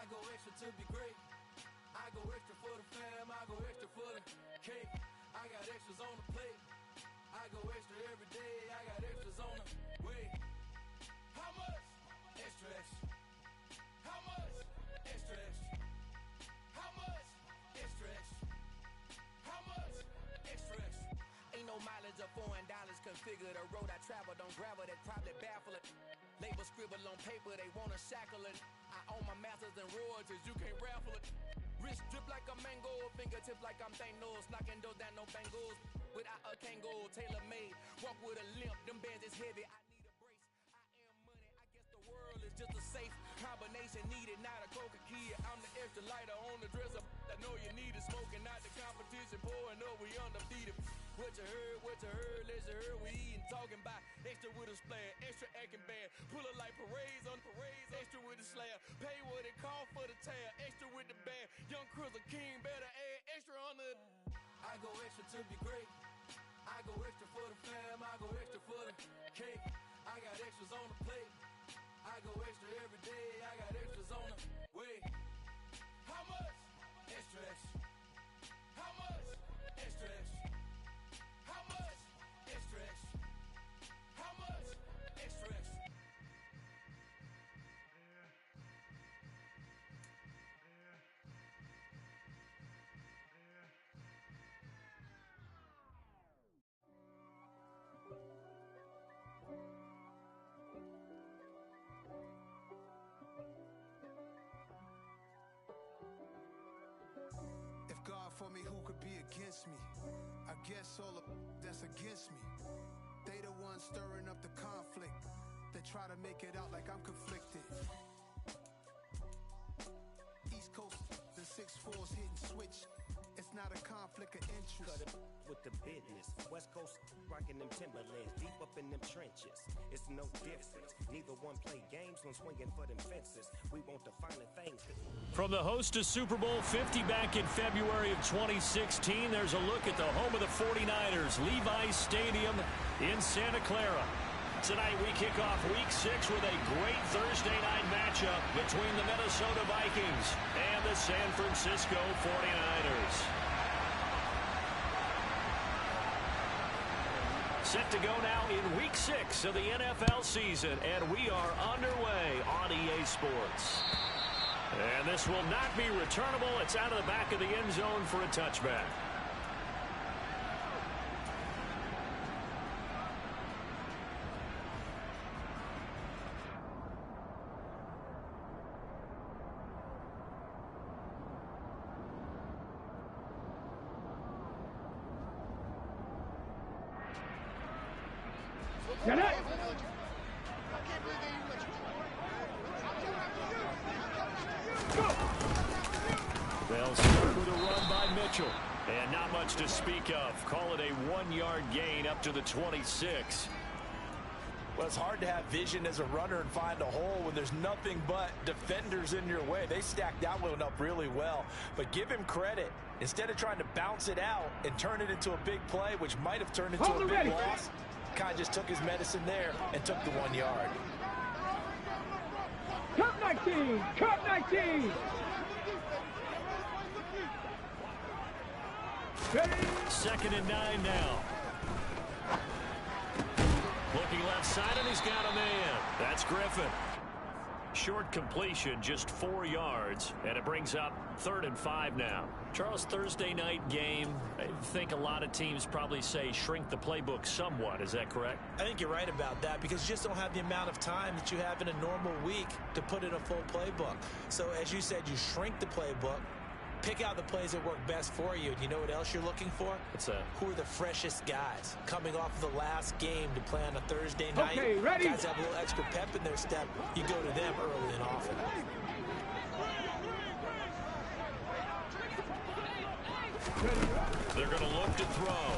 go extra to be great. I go extra for the fam, I go extra for the cake. I got extras on the plate. I go extra every day, I got extras on the way. How much? Extra, extra. How much? Extra, extra. How much? Extra, extra. How much? Extra, extra. Ain't no mileage of $4 configure the road I travel. Don't gravel that probably baffle it. Label scribble on paper, they wanna shackle it. I own my masters and royalties, you can't raffle it. Wrist drip like a mango, fingertips like I'm Thanos. Knocking doors down, no bangles. Without a Kango, tailor made. Walk with a limp, them bands is heavy. I need a brace. I am money, I guess the world is just a safe combination needed, not a coca key. I'm the extra lighter on the dresser. I know you need it, smoking out the competition, pouring up, we undefeated. What you heard, let you heard, we eating, talking about extra with a splash, extra acting bad, pull it like parades on parades, extra with the slab, pay what it cost for the tab, extra with the band, young Cruiser King, better add extra on the. I go extra to be great, I go extra for the fam, I go extra for the cake, I got extras on the plate, I go extra every day, I got extras on the way. How much? Extra, extra. How much? Extra, extra. How much? Extra, extra. How much? Extra, extra. If God for me, who could be against me? I guess all of that's against me. They the ones stirring up the conflict. They try to make it out like I'm conflicted. East Coast, the 6'4's hitting switch. It's not a conflict of interest. Cut it with the business. West Coast rocking them Timberlands, deep up in them trenches. It's no difference. Neither one play games when swinging for them fences. We want the finer things. From the host of Super Bowl 50 back in February of 2016, there's a look at the home of the 49ers, Levi's Stadium in Santa Clara. Tonight we kick off Week 6 with a great Thursday night matchup between the Minnesota Vikings and the San Francisco 49ers. Set to go now in Week 6 of the NFL season, and we are underway on EA Sports. And this will not be returnable. It's out of the back of the end zone for a touchback. Get it! They'll start with a run by Mitchell. And not much to speak of. Call it a 1-yard gain up to the 26. Well, it's hard to have vision as a runner and find a hole when there's nothing but defenders in your way. They stacked that one up really well. But give him credit. Instead of trying to bounce it out and turn it into a big play, which might have turned into a big loss, kind of just took his medicine there and took the 1 yard. Cut 19! Cut 19! Second and 9 now. Looking left side, and he's got a man. That's Griffin. Short completion, just 4 yards, and it brings up 3rd and 5 now. Charles, Thursday night game, I think a lot of teams probably say shrink the playbook somewhat. Is that correct? I think you're right about that because you just don't have the amount of time that you have in a normal week to put in a full playbook. So as you said, you shrink the playbook, pick out the plays that work best for you. And you know what else you're looking for? What's that? Who are the freshest guys coming off of the last game to play on a Thursday night? Okay, ready? Guys have a little extra pep in their step. You go to them early and often. They're going to look to throw.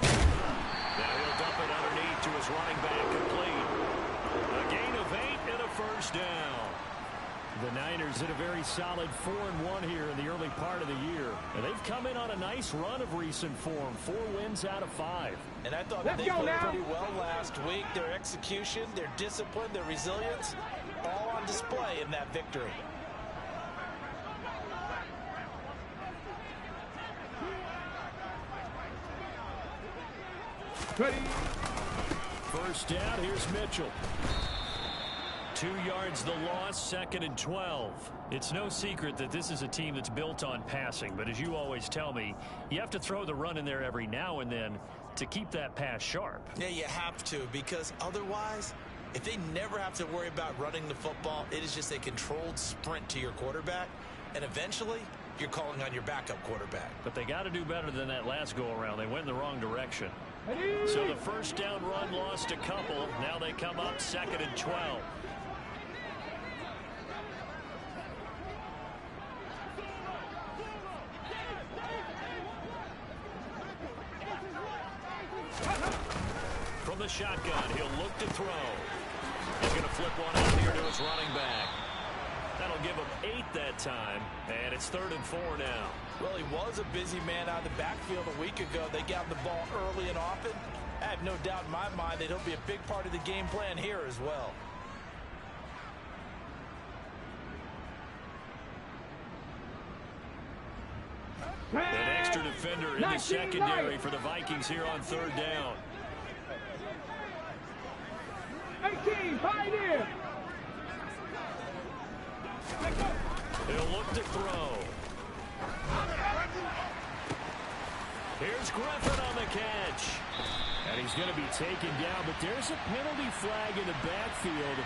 Now he'll dump it underneath to his running back, complete. A gain of 8 and a first down. The Niners hit a very solid 4-1 here in the early part of the year. And they've come in on a nice run of recent form. 4 wins out of 5. And I thought they played pretty well last week. Their execution, their discipline, their resilience, all on display in that victory. Ready. First down, here's Mitchell. 2 yards the loss, 2nd and 12. It's no secret that this is a team that's built on passing, but as you always tell me, you have to throw the run in there every now and then to keep that pass sharp. Yeah, you have to, because otherwise, if they never have to worry about running the football, it is just a controlled sprint to your quarterback, and eventually you're calling on your backup quarterback. But they got to do better than that last go-around. They went in the wrong direction. So the first down run lost a couple. Now they come up 2nd and 12. From the shotgun, he'll look to throw. He's going to flip one out here to his running back. That'll give him 8 that time, and it's 3rd and 4 now. Well, he was a busy man out of the backfield a week ago. They got him the ball early and often. I have no doubt in my mind that he'll be a big part of the game plan here as well. An extra defender in the secondary for the Vikings here on 3rd down. 18, pioneer. He'll look to throw. Here's Griffin on the catch. And he's going to be taken down, but there's a penalty flag in the backfield.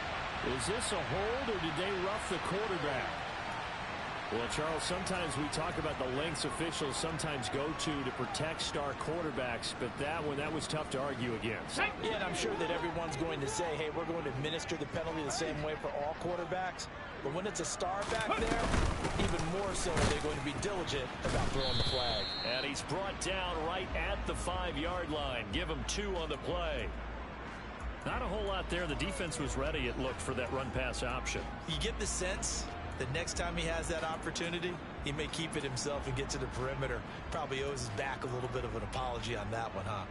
Is this a hold, or did they rough the quarterback? Well, Charles, sometimes we talk about the lengths officials sometimes go to protect star quarterbacks, but that was tough to argue against. Yeah, and I'm sure that everyone's going to say, hey, we're going to administer the penalty the same way for all quarterbacks. But when it's a star back there, even more so are they going to be diligent about throwing the flag. And he's brought down right at the 5-yard line. Give him 2 on the play. Not a whole lot there. The defense was ready, it looked, for that run-pass option. You get the sense that next time he has that opportunity, he may keep it himself and get to the perimeter. Probably owes his back a little bit of an apology on that one, huh?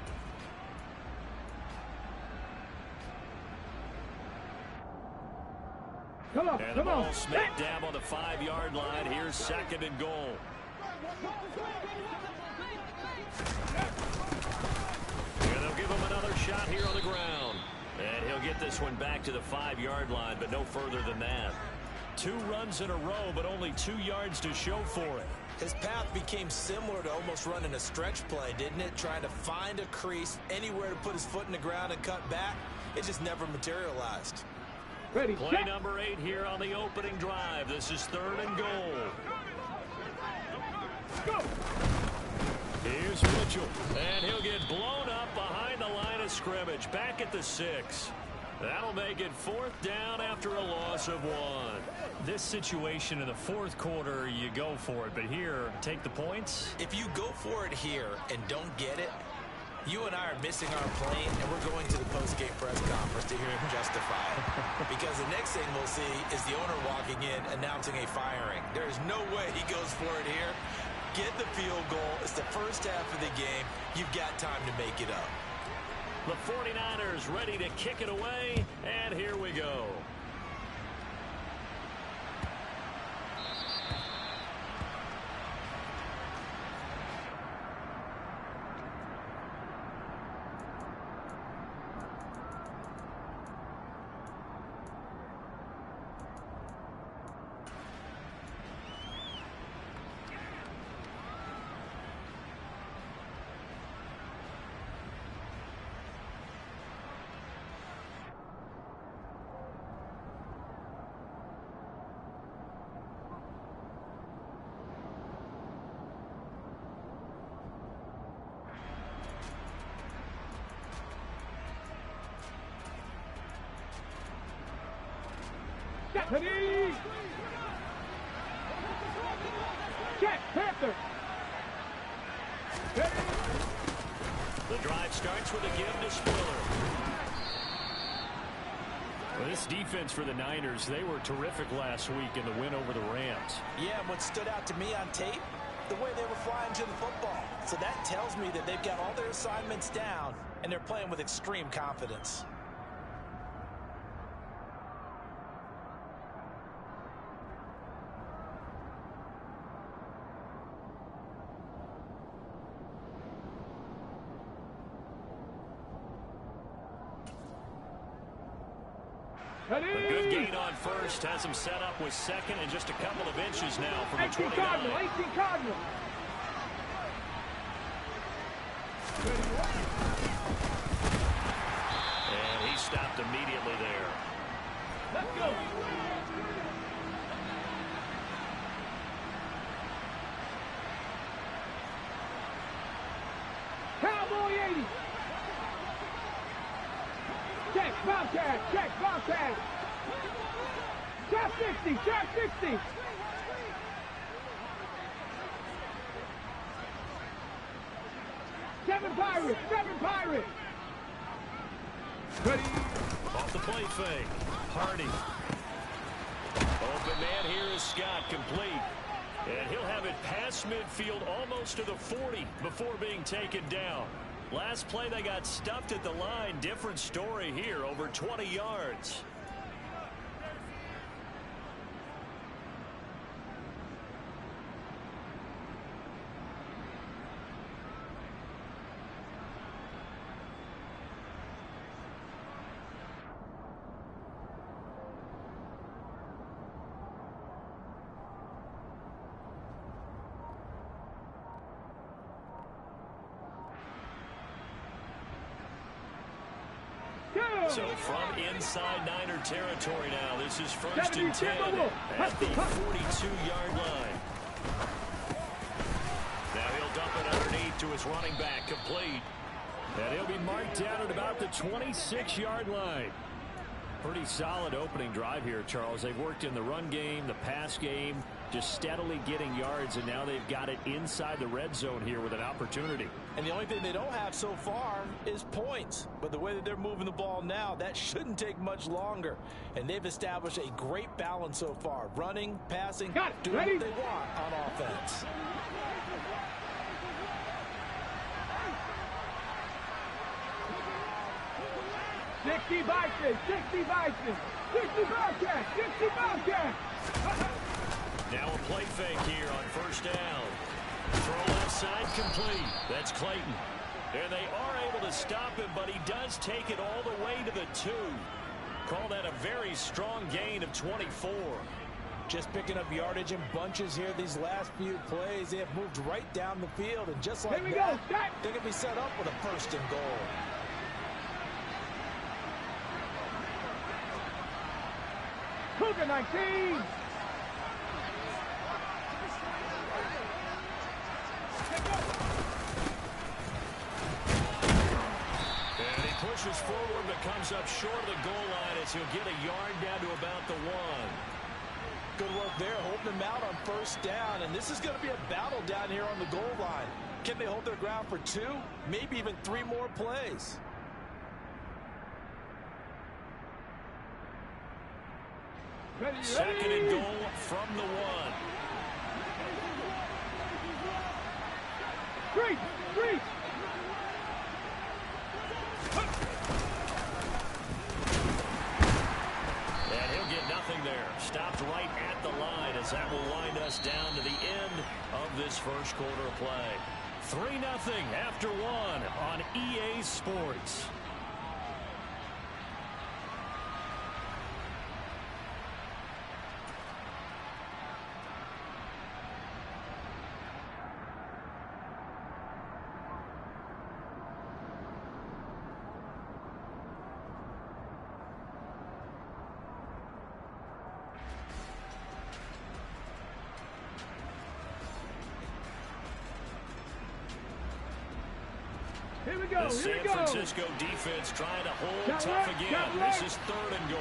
Come on, and the ball smack dab on the 5-yard line. Here's 2nd and goal. And they'll give him another shot here on the ground. And he'll get this one back to the 5-yard line, but no further than that. 2 runs in a row, but only 2 yards to show for it. His path became similar to almost running a stretch play, didn't it? Trying to find a crease, anywhere to put his foot in the ground and cut back. It just never materialized. Ready, play set. number 8 here on the opening drive. This is 3rd and goal. Go. Here's Mitchell, and he'll get blown up behind the line of scrimmage. Back at the 6. That'll make it 4th down after a loss of 1. This situation in the 4th quarter, you go for it. But here, take the points. If you go for it here and don't get it, you and I are missing our plane, and we're going to the post-game press conference to hear him justify it. Because the next thing we'll see is the owner walking in, announcing a firing. There is no way he goes for it here. Get the field goal. It's the first half of the game. You've got time to make it up. The 49ers ready to kick it away, and here we go. Ready. Check, Panther. Ready. The drive starts with a give to Spiller. Well, this defense for the Niners, they were terrific last week in the win over the Rams. Yeah, and what stood out to me on tape, the way they were flying to the football. So that tells me that they've got all their assignments down, and they're playing with extreme confidence. A good gain on first has him set up with second and just a couple of inches now from the 29. Cardinal, 18 Cardinal. And he stopped immediately there. Let's go. Cowboy 80. Check, Bobcat, check, Bobcat. Trap 60, trap 60. Seven Pirates. Ready. Off the play fake. Hardy. Open man here is Scott, complete. And he'll have it past midfield almost to the 40 before being taken down. Last play they got stuffed at the line. Different story here, over 20 yards. So from inside Niner territory now, this is 1st and 10 at the 42-yard line. Now he'll dump it underneath to his running back, complete. And he'll be marked down at about the 26-yard line. Pretty solid opening drive here, Charles. They've worked in the run game, the pass game, just steadily getting yards, and now they've got it inside the red zone here with an opportunity. And the only thing they don't have so far is points. But the way that they're moving the ball now, that shouldn't take much longer. And they've established a great balance so far. Running, passing, doing what they want on offense. Sixty Vikings, 60 Vikings, 60 Bobcats, 60 Bobcats. Now a play fake here on first down. Throw left side, complete. That's Clayton. And they are able to stop him, but he does take it all the way to the 2. Call that a very strong gain of 24. Just picking up yardage in bunches here these last few plays. They have moved right down the field, and just like that, they can be set up with a 1st and goal. Cougar 19. And he pushes forward but comes up short of the goal line as he'll get a yard down to about the 1. Good work there, holding them out on first down. And this is going to be a battle down here on the goal line. Can they hold their ground for 2, maybe even 3 more plays? Second and goal from the 1. Street. And he'll get nothing there. Stopped right at the line as that will wind us down to the end of this first quarter of play. 3-0 after 1 on EA Sports. Here we go. The San Francisco defense trying to hold tough again. This is 3rd and goal.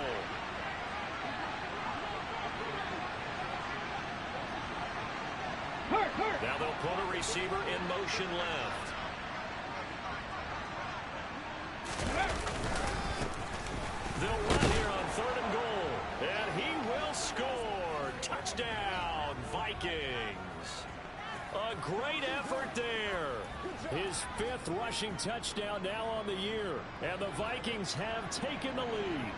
Now they'll put a receiver in motion left. They'll run here on 3rd and goal. And he will score. Touchdown, Vikings. A great effort there. His 5th rushing touchdown now on the year. And the Vikings have taken the lead.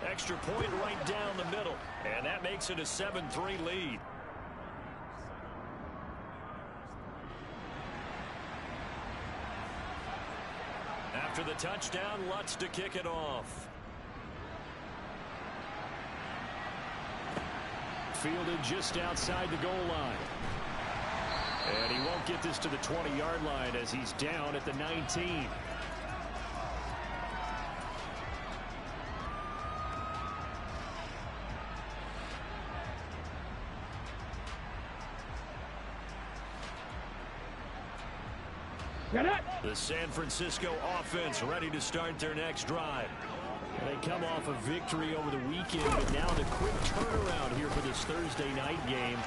Extra point right down the middle. And that makes it a 7-3 lead. After the touchdown, Lutz to kick it off. Fielded just outside the goal line. And he won't get this to the 20-yard line as he's down at the 19. The San Francisco offense ready to start their next drive. They come off a victory over the weekend, but now the quick turnaround here for this Thursday night game.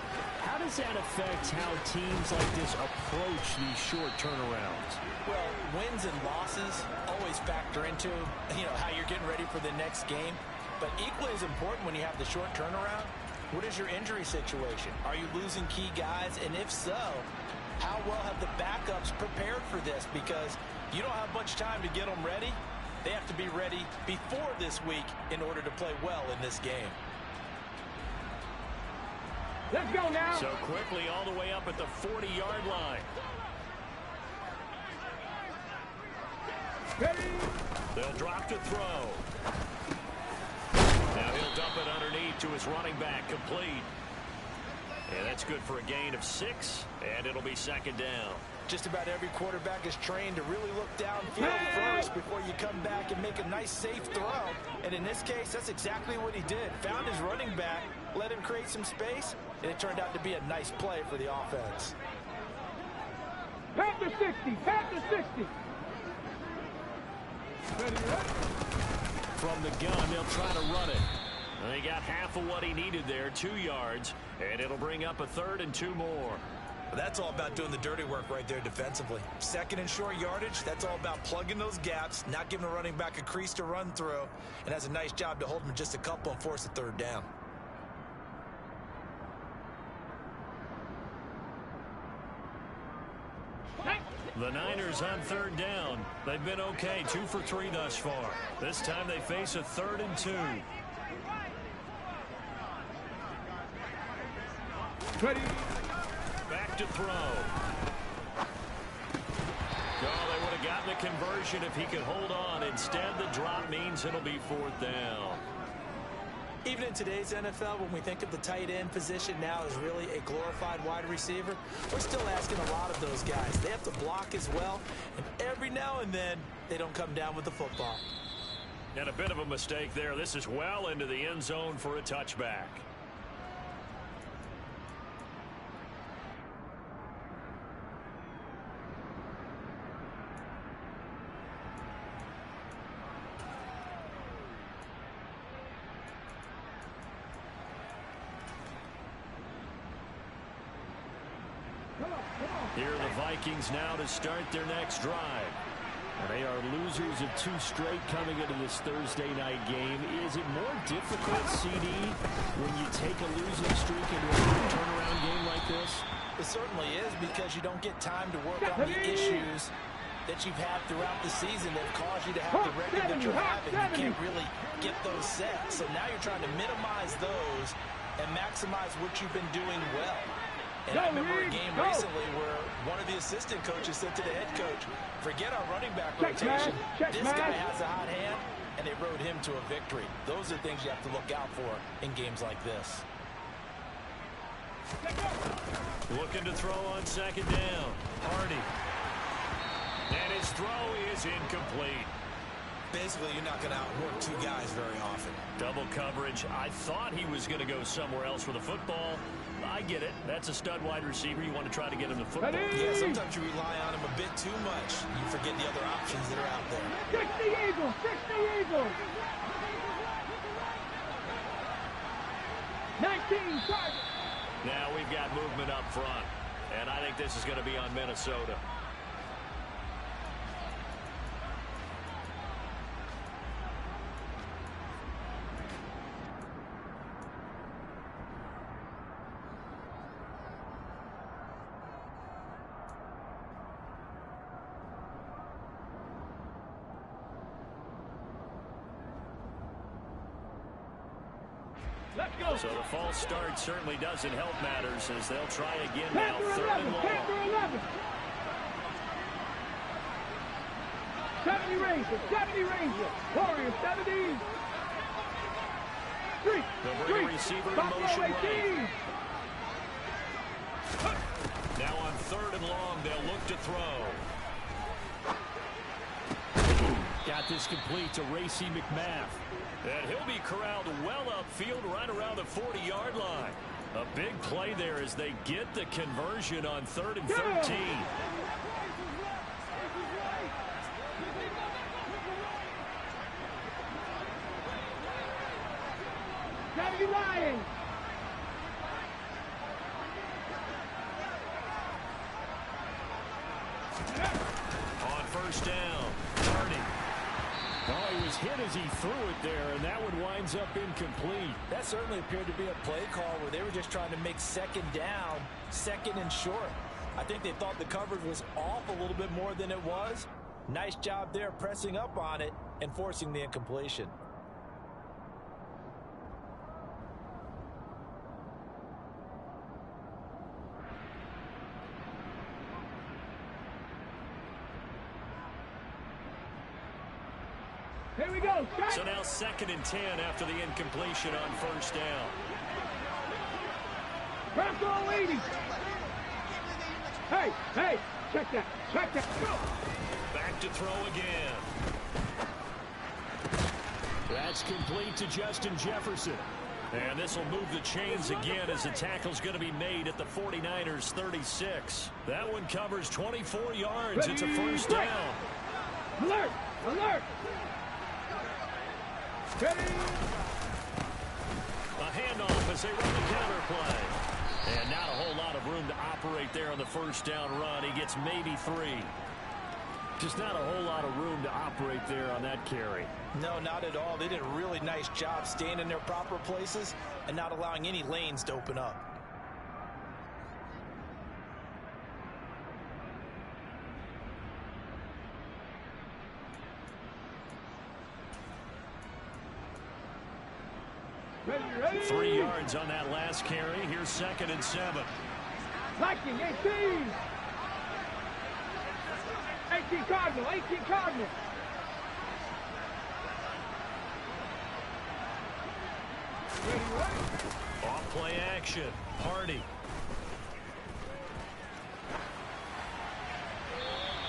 How does that affect how teams like this approach these short turnarounds? Well, wins and losses always factor into, how you're getting ready for the next game. But equally as important when you have the short turnaround, what is your injury situation? Are you losing key guys? And if so, how well have the backups prepared for this? Because you don't have much time to get them ready. They have to be ready before this week in order to play well in this game. Let's go now. So quickly all the way up at the 40-yard line. Ready. They'll drop to throw. Now he'll dump it underneath to his running back, complete. And that's good for a gain of 6, and it'll be second down. Just about every quarterback is trained to really look downfield first before you come back and make a nice, safe throw. And in this case, that's exactly what he did. Found his running back, let him create some space, and it turned out to be a nice play for the offense. Panther 60, Panther 60. Ready, From the gun, they'll try to run it. They got half of what he needed there, 2 yards, and it'll bring up a 3rd and 2 more. That's all about doing the dirty work right there defensively. Second and short yardage, that's all about plugging those gaps, not giving a running back a crease to run through, and has a nice job to hold him just a couple and force a 3rd down. The Niners on 3rd down. They've been okay, 2 for 3 thus far. This time they face a 3rd and 2. Ready. Back to throw. Oh, they would have gotten the conversion if he could hold on. Instead, the drop means it'll be 4th down. Even in today's NFL, when we think of the tight end position now as really a glorified wide receiver, we're still asking a lot of those guys. They have to block as well, and every now and then, they don't come down with the football. And a bit of a mistake there. This is well into the end zone for a touchback. Here are the Vikings now to start their next drive. They are losers of 2 straight coming into this Thursday night game. Is it more difficult, CD, when you take a losing streak into a turnaround game like this? It certainly is, because you don't get time to work on the issues that you've had throughout the season that have caused you to have the record that you're having. You can't really get those set. So now you're trying to minimize those and maximize what you've been doing well. And I remember a game recently where one of the assistant coaches said to the head coach, forget our running back rotation. This guy has a hot hand, and they rode him to a victory. Those are things you have to look out for in games like this. Looking to throw on 2nd down. Hardy. And his throw is incomplete. Basically, you're not going to outwork 2 guys very often. Double coverage. I thought he was going to go somewhere else with the football. I get it. That's a stud wide receiver. You want to try to get him the football. Yeah, sometimes you rely on him a bit too much. You forget the other options that are out there. 60 Eagles! 60 Eagles! 19 targets! Now we've got movement up front. And I think this is going to be on Minnesota. So the false start certainly doesn't help matters as they'll try again now. 3rd and long. 70 Ranger, 70 Ranger. Warrior, 70. Three, They'll bring a receiver in motion right. Now on 3rd and long, they'll look to throw. Got this complete to Racy McMath. And he'll be corralled well upfield right around the 40-yard line. A big play there as they get the conversion on 3rd and 13. Gotta be lying. On 1st down, Hardy. Oh, he was hit as he threw it there, and that one winds up incomplete. That certainly appeared to be a play call where they were just trying to make 2nd down, 2nd and short. I think they thought the coverage was off a little bit more than it was. Nice job there pressing up on it and forcing the incompletion. Here we go. So now 2nd and 10 after the incompletion on 1st down. Bronco 80. Hey, hey, check that, check that. Go. Back to throw again. That's complete to Justin Jefferson. And this will move the chains again as the tackle's going to be made at the 49ers 36. That one covers 24 yards. Ready, it's a 1st down. Alert, alert. Ready. A handoff as they run the counter play. And not a whole lot of room to operate there on the 1st down run. He gets maybe 3. Just not a whole lot of room to operate there on that carry. No, not at all. They did a really nice job staying in their proper places and not allowing any lanes to open up. Ready, ready. 3 yards on that last carry. Here's 2nd and 7. Viking 18. 18 Cardinal, 18 Cardinal. Ready, ready. Off play action. Hardy.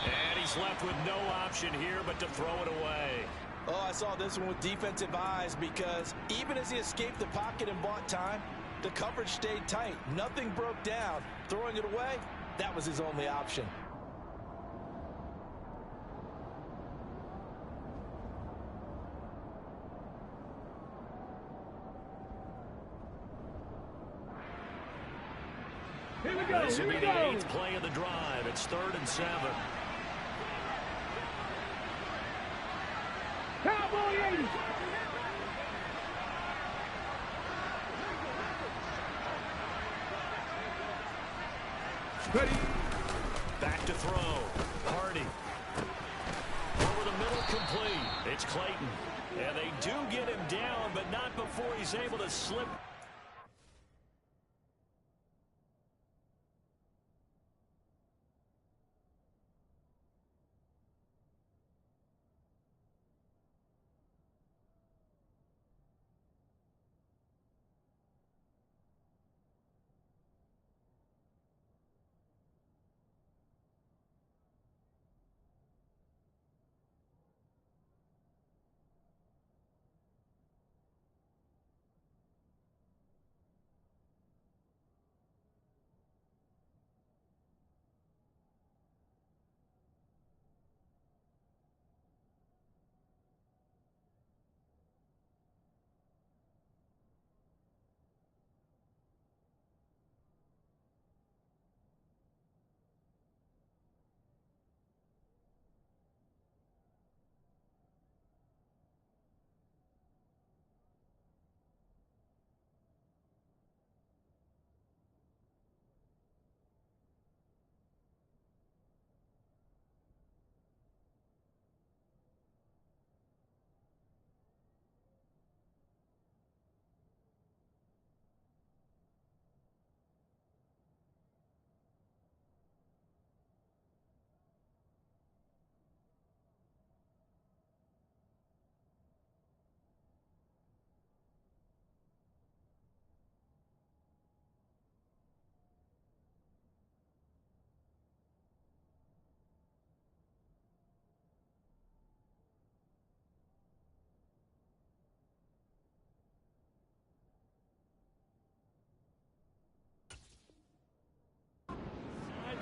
And he's left with no option here but to throw it away. Oh, I saw this one with defensive eyes because even as he escaped the pocket and bought time, the coverage stayed tight. Nothing broke down. Throwing it away, that was his only option. Here we go, This will here be we the go. 8th play of the drive. It's 3rd and 7. Cowboy 80. Ready. Back to throw. Hardy. Over the middle, complete. It's Clayton. And they do get him down, but not before he's able to slip.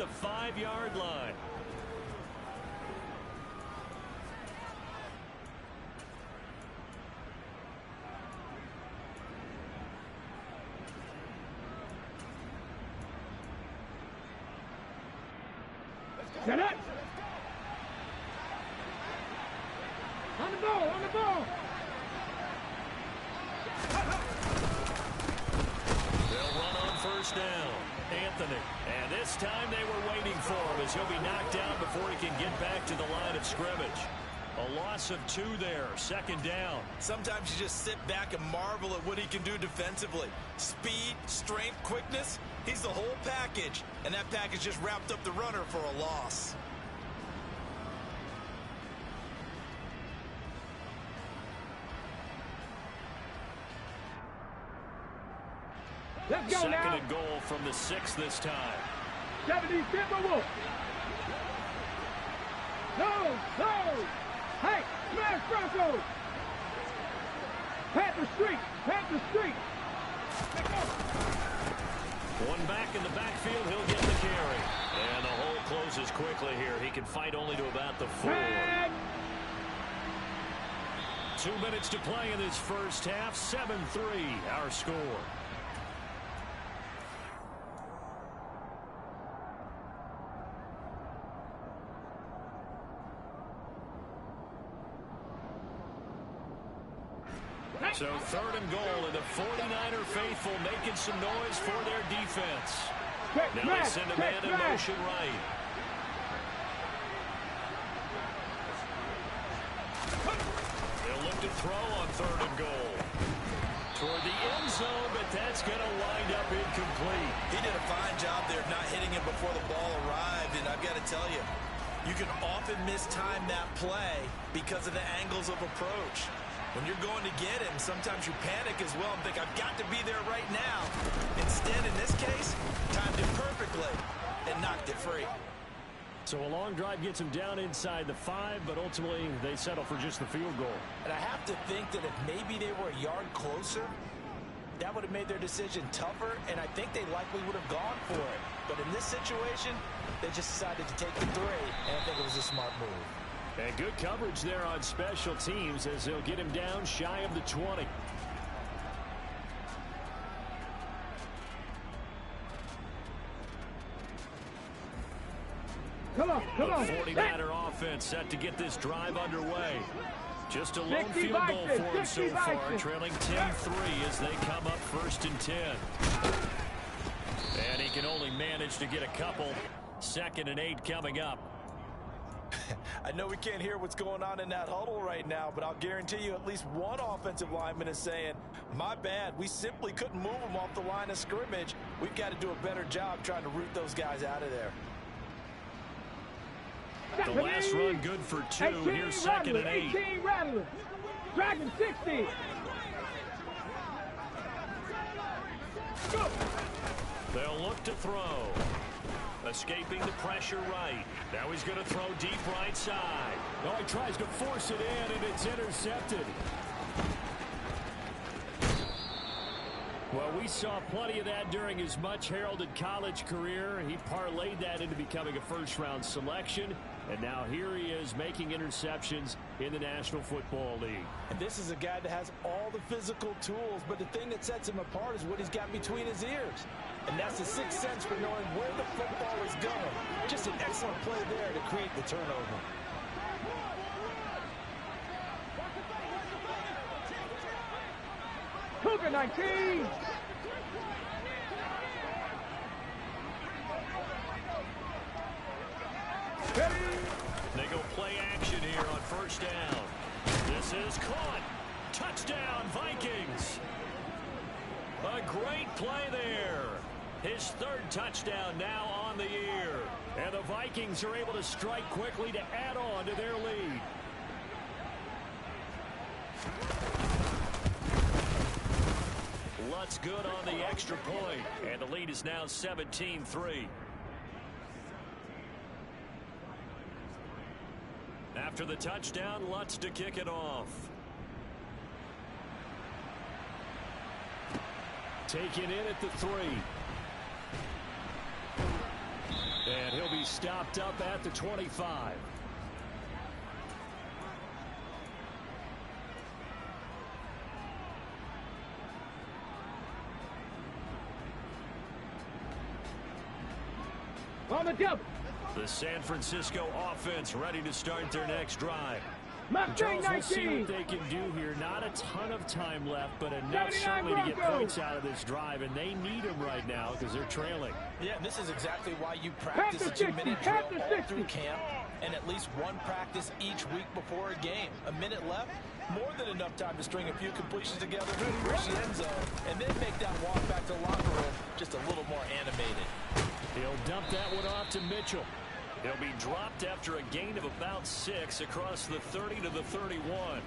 the 5-yard line. Set up. On the ball, on the ball. They'll run on first down. Anthony. And this time they were waiting for him as he'll be knocked down before he can get back to the line of scrimmage. A loss of 2 there. Second down. Sometimes you just sit back and marvel at what he can do defensively. Speed, strength, quickness. He's the whole package. And that package just wrapped up the runner for a loss. Let's go Second now. and goal from the 6 this time. 70 Timberwolves. No, no. Hey, smash Broncos. Panther Street, Panther Street. One back in the backfield, he'll get the carry. And the hole closes quickly here. He can fight only to about the 4. 2 minutes to play in this first half. 7-3 our score. So 3rd and goal, and the 49er faithful making some noise for their defense. Now they send a man in motion right. They'll look to throw on 3rd and goal. Toward the end zone, but that's going to wind up incomplete. He did a fine job there of not hitting him before the ball arrived, and I've got to tell you, you can often mistime that play because of the angles of approach. When you're going to get him, sometimes you panic as well and think, I've got to be there right now. Instead, in this case, timed it perfectly and knocked it free. So a long drive gets him down inside the 5, but ultimately they settle for just the field goal. And I have to think that if maybe they were a yard closer, that would have made their decision tougher, and I think they likely would have gone for it. But in this situation, they just decided to take the 3, and I think it was a smart move. And good coverage there on special teams as they'll get him down shy of the 20. Come on, come on. The 49er offense set to get this drive underway. Just a lone 60 field goal Vikings, for him so 60 far, Vikings. trailing 10-3 as they come up 1st and 10. And he can only manage to get a couple. 2nd and 8 coming up. I know we can't hear what's going on in that huddle right now, but I'll guarantee you at least one offensive lineman is saying, my bad, we simply couldn't move them off the line of scrimmage. We've got to do a better job trying to root those guys out of there. The last run good for 2. Here's 2nd and 8. 18 Rattlers. Dragon 60. Go. They'll look to throw. Escaping the pressure right. Now he's going to throw deep right side. No, he tries to force it in, and it's intercepted. Well, we saw plenty of that during his much-heralded college career. He parlayed that into becoming a first-round selection, and now here he is making interceptions in the National Football League. And this is a guy that has all the physical tools, but the thing that sets him apart is what he's got between his ears. And that's the sixth sense for knowing where the football is going. Just an excellent play there to create the turnover. Cougar 19. They go play action here on 1st down. This is caught. Touchdown, Vikings. A great play there. His 3rd touchdown now on the year. And the Vikings are able to strike quickly to add on to their lead. Lutz good on the extra point. And the lead is now 17-3. After the touchdown, Lutz to kick it off. Taken in at the 3. And he'll be stopped up at the 25. On the double. The San Francisco offense ready to start their next drive. Mustang Charles, we'll see 19. what they can do here. Not a ton of time left, but enough certainly to get points out of this drive, and they need them right now because they're trailing. Yeah, and this is exactly why you practice a 2-minute drill all through camp and at least one practice each week before a game. A minute left, more than enough time to string a few completions together, reach the end zone, and then make that walk back to the locker room just a little more animated. He'll dump that one off to Mitchell. He'll be dropped after a gain of about 6 across the 30 to the 31.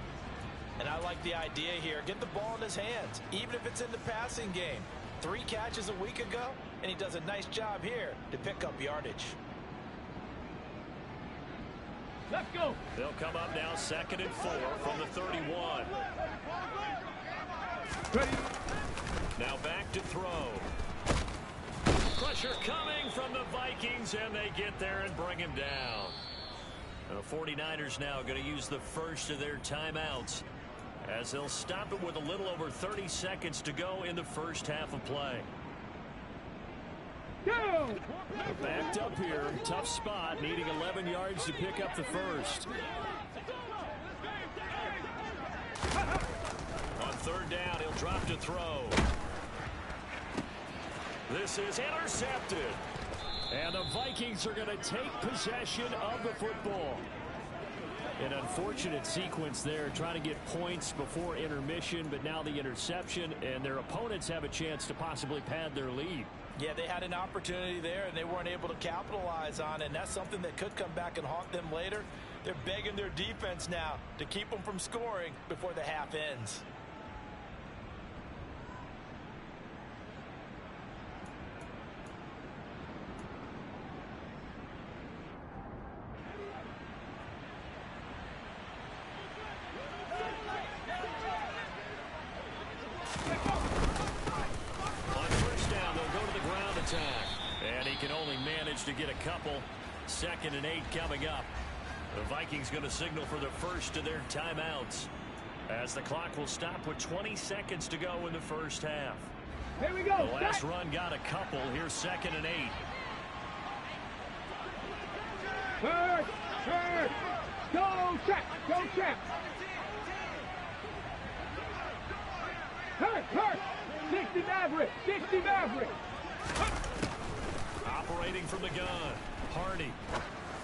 And I like the idea here. Get the ball in his hands, even if it's in the passing game. 3 catches a week ago, and he does a nice job here to pick up yardage. Let's go. They'll come up now 2nd and 4 from the 31. Ready. Now back to throw. Pressure coming from the Vikings, and they get there and bring him down. The 49ers now going to use the first of their timeouts as they'll stop it with a little over 30 seconds to go in the first half of play. Go. They're backed up here. Tough spot, needing 11 yards to pick up the first. On 3rd down, he'll drop to throw. This is intercepted. And the Vikings are going to take possession of the football. An unfortunate sequence there, trying to get points before intermission, but now the interception, and their opponents have a chance to possibly pad their lead. Yeah, they had an opportunity there, and they weren't able to capitalize on it, and that's something that could come back and haunt them later. They're begging their defense now to keep them from scoring before the half ends. And he can only manage to get a couple. 2nd and 8 coming up. The Vikings going to signal for the first of their timeouts as the clock will stop with 20 seconds to go in the first half. Here we go. The last run got a couple. Here's 2nd and 8. Hurt. Go trap. Go trap. Hurt. 60 Maverick. 60 Maverick. Operating from the gun. Hardy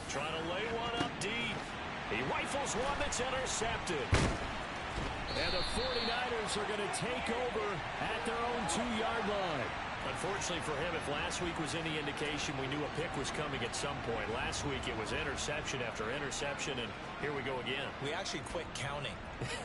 trying to lay one up deep. He rifles one that's intercepted. And the 49ers are going to take over at their own 2-yard line. Unfortunately for him, if last week was any indication, we knew a pick was coming at some point. Last week it was interception after interception, and here we go again. We actually quit counting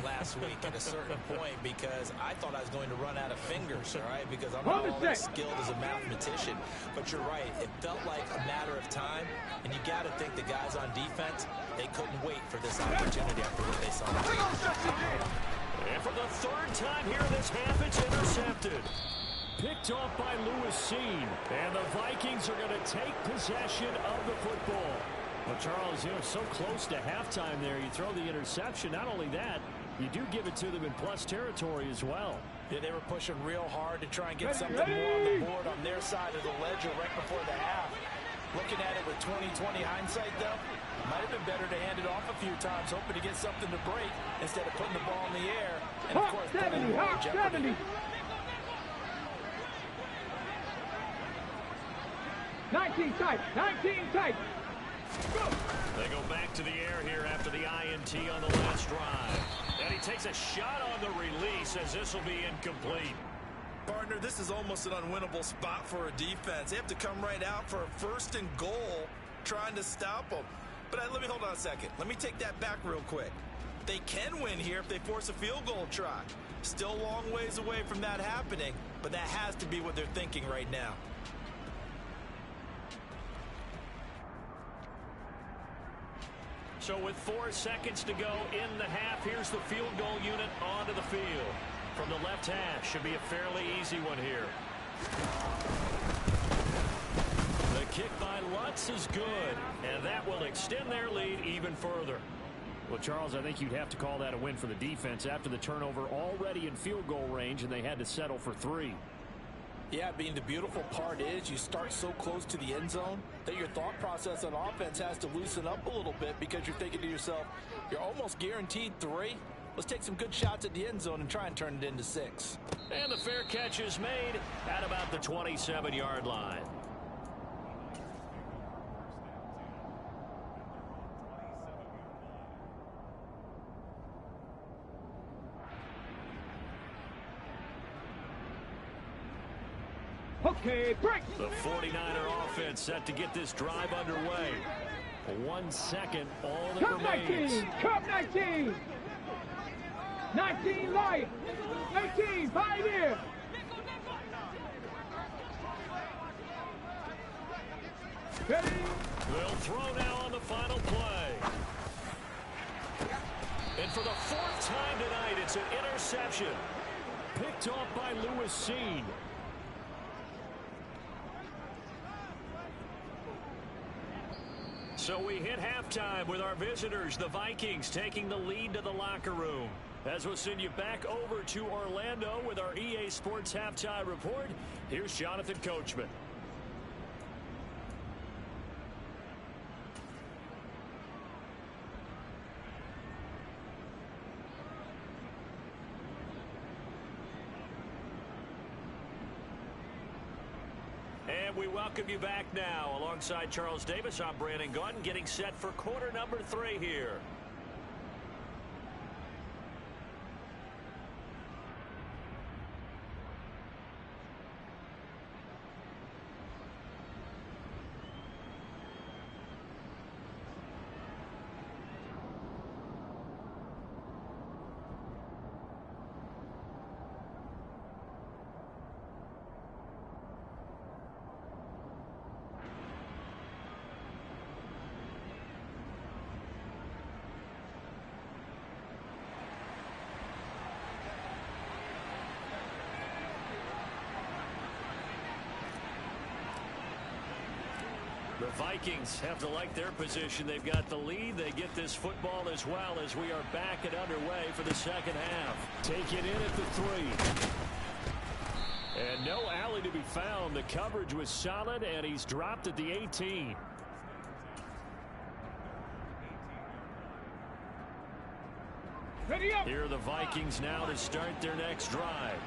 last week at a certain point because I thought I was going to run out of fingers, all right, because I'm not all that skilled as a mathematician. But you're right. It felt like a matter of time, and you got to think the guys on defense, they couldn't wait for this opportunity after what they saw. And for the 3rd time here this half, it's intercepted. Picked off by Lewis Seen. And the Vikings are going to take possession of the football. Well, Charles, so close to halftime there. You throw the interception. Not only that, you do give it to them in plus territory as well. Yeah, they were pushing real hard to try and get something more on the board on their side of the ledger right before the half. Looking at it with 20/20 hindsight, though, might have been better to hand it off a few times, hoping to get something to break instead of putting the ball in the air. And, of course, putting the ball in jeopardy. 19 tight. They go back to the air here after the INT on the last drive. And he takes a shot on the release as this will be incomplete. Partner, this is almost an unwinnable spot for a defense. They have to come right out for a 1st and goal trying to stop them. But let me hold on a second. Let me take that back real quick. They can win here if they force a field goal try. Still a long ways away from that happening, but that has to be what they're thinking right now. So with 4 seconds to go in the half, here's the field goal unit onto the field. From the left hash, should be a fairly easy one here. The kick by Lutz is good, and that will extend their lead even further. Well, Charles, I think you'd have to call that a win for the defense after the turnover already in field goal range, and they had to settle for 3. Yeah, Bean, the beautiful part is you start so close to the end zone that your thought process on offense has to loosen up a little bit because you're thinking to yourself, you're almost guaranteed 3. Let's take some good shots at the end zone and try and turn it into 6. And the fair catch is made at about the 27-yard line. Okay, break. The 49er offense set to get this drive underway. 1 second, all that Come remains. 19, come 19. 19 light. 18, pioneer. Ready? They'll throw now on the final play. And for the 4th time tonight, it's an interception. Picked off by Lewis Seen. So we hit halftime with our visitors, the Vikings, taking the lead to the locker room. As we'll send you back over to Orlando with our EA Sports Halftime Report, here's Jonathan Coachman. And we welcome you back now. Alongside Charles Davis, I'm Brandon Gaudin, getting set for quarter number 3 here. The Vikings have to like their position. They've got the lead. They get this football as well as we are back and underway for the second half. Take it in at the 3. And no alley to be found. The coverage was solid, and he's dropped at the 18. Ready up. Here are the Vikings now to start their next drive.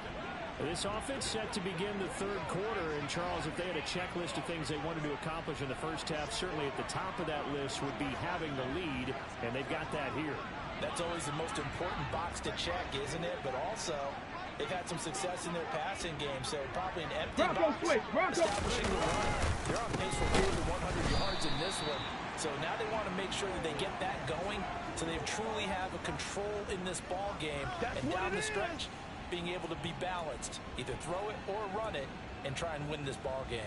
This offense set to begin the 3rd quarter, and Charles, if they had a checklist of things they wanted to accomplish in the first half, certainly at the top of that list would be having the lead, and they've got that here. That's always the most important box to check, isn't it? But also, they've had some success in their passing game, so probably an empty Bronco box. switch, Bronco. Establishing the run. They're on pace for 100 yards in this one. So now they want to make sure that they get that going so they truly have a control in this ball game. And down the stretch, being able to be balanced, either throw it or run it, and try and win this ball game.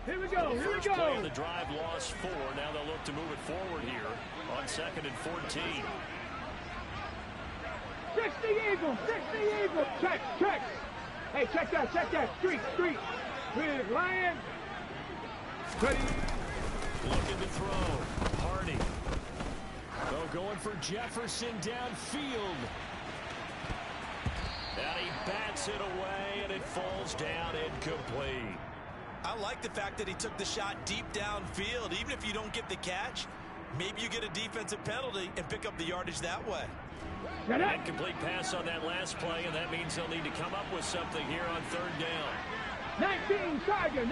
Here we go, here we First play of go. the drive lost 4. Now they'll look to move it forward here on 2nd and 14. 60 Eagles, 60 Eagles. Check, check. Hey, check that. Street. Big Lion. Ready. Looking to throw. Hardy. Oh, going for Jefferson downfield. And he bats it away, and it falls down incomplete. I like the fact that he took the shot deep downfield. Even if you don't get the catch, maybe you get a defensive penalty and pick up the yardage that way. Get it. Incomplete pass on that last play, and that means they'll need to come up with something here on 3rd down. 19 Tiger.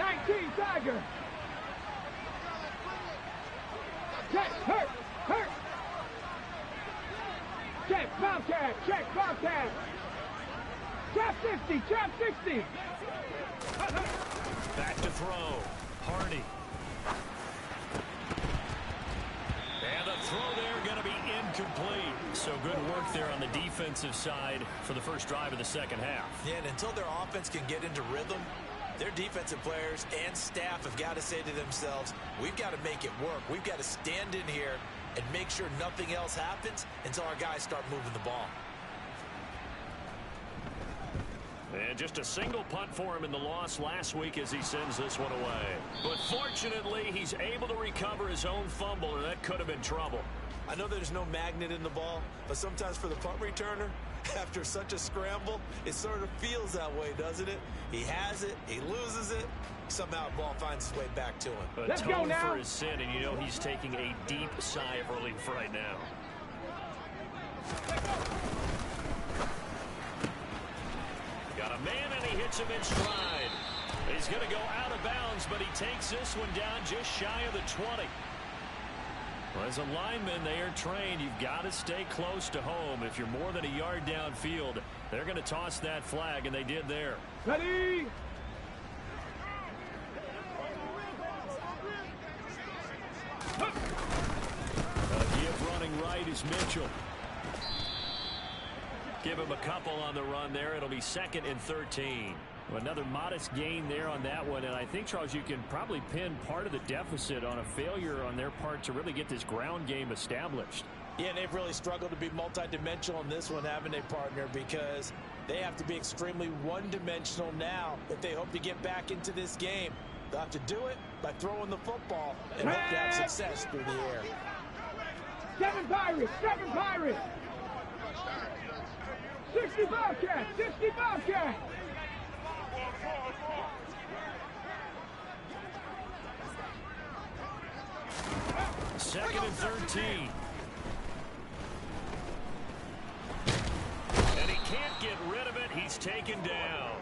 Check, hurt. Check, Bobcat. Trap 60. Back to throw. Hardy. And the throw there going to be incomplete. So good work there on the defensive side for the first drive of the second half. Yeah, and until their offense can get into rhythm, their defensive players and staff have got to say to themselves, we've got to make it work. We've got to stand in here and make sure nothing else happens until our guys start moving the ball. And just a single punt for him in the loss last week as he sends this one away. But fortunately, he's able to recover his own fumble, or that could have been trouble. I know there's no magnet in the ball, but sometimes for the punt returner, after such a scramble, it sort of feels that way, doesn't it? He has it, he loses it, somehow the ball finds its way back to him. Let's go now. For his sin, and you know he's taking a deep sigh of relief right now. Got a man, and he hits him in stride. He's going to go out of bounds, but he takes this one down just shy of the 20. Well, as a lineman, they are trained. You've got to stay close to home. If you're more than a yard downfield, they're going to toss that flag, and they did there. Ready? Give running right is Mitchell. Give him a couple on the run there. It'll be 2nd and 13. Another modest gain there on that one, and I think, Charles, you can probably pin part of the deficit on a failure on their part to really get this ground game established. Yeah, and they've really struggled to be multidimensional in this one, haven't they, partner, because they have to be extremely one-dimensional now if they hope to get back into this game. They'll have to do it by throwing the football and hope to have success through the air. 7 Pirates! 7 Pirates! 60 Bobcats! 60 Bobcats! Second and 13. And he can't get rid of it. He's taken down.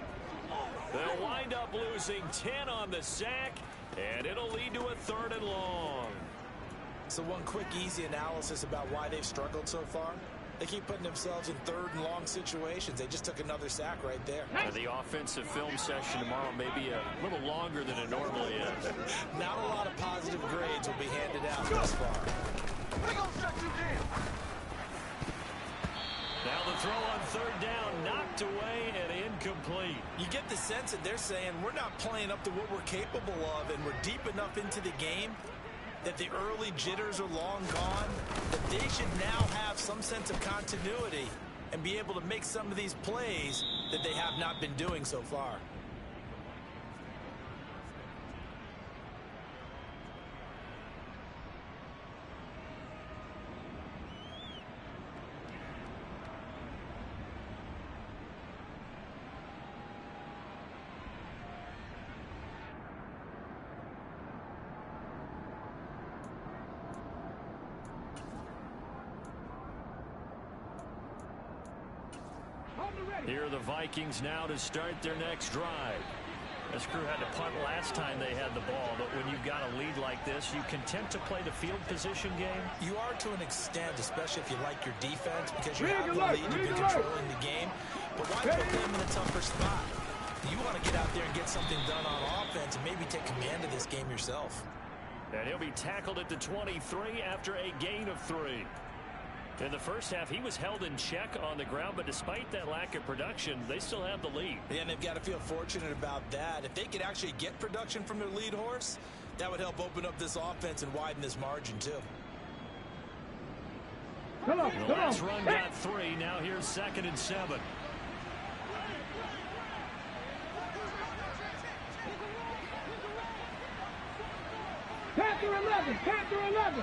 They'll wind up losing 10 on the sack, and it'll lead to a 3rd and long. So one quick, easy analysis about why they've struggled so far. They keep putting themselves in 3rd and long situations. They just took another sack right there. The offensive film session tomorrow may be a little longer than it normally is. Not a lot of positive grades will be handed out thus far. Now the throw on 3rd down, knocked away and incomplete. You get the sense that they're saying we're not playing up to what we're capable of, and we're deep enough into the game that the early jitters are long gone, that they should now have some sense of continuity and be able to make some of these plays that they have not been doing so far. Here are the Vikings now to start their next drive. This crew had to punt last time they had the ball, but when you've got a lead like this, you content to play the field position game? You are to an extent, especially if you like your defense, because you have the lead, you've been controlling the game. But why put them in a tougher spot? You want to get out there and get something done on offense and maybe take command of this game yourself. And he'll be tackled at the 23 after a gain of 3. In the first half, he was held in check on the ground, but despite that lack of production, they still have the lead. Yeah, and they've got to feel fortunate about that. If they could actually get production from their lead horse, that would help open up this offense and widen this margin, too. The last run got 3. Now here's 2nd and 7. Panther 11! Panther 11!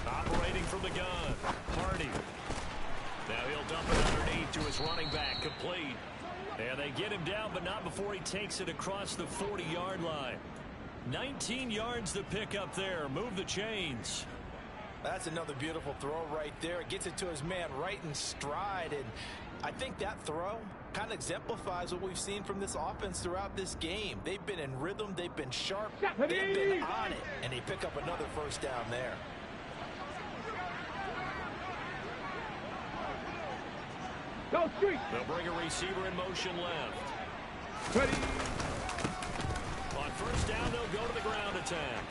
Operating from the gun, Hardy. Now he'll dump it underneath to his running back, complete. And they get him down, but not before he takes it across the 40-yard line. 19 yards to pick up there. Move the chains. That's another beautiful throw right there. It gets it to his man right in stride, and I think that throw kind of exemplifies what we've seen from this offense throughout this game. They've been in rhythm, they've been sharp, they've been on it, and they pick up another first down there. Go street. They'll bring a receiver in motion left. Ready. On first down, they'll go to the ground attack.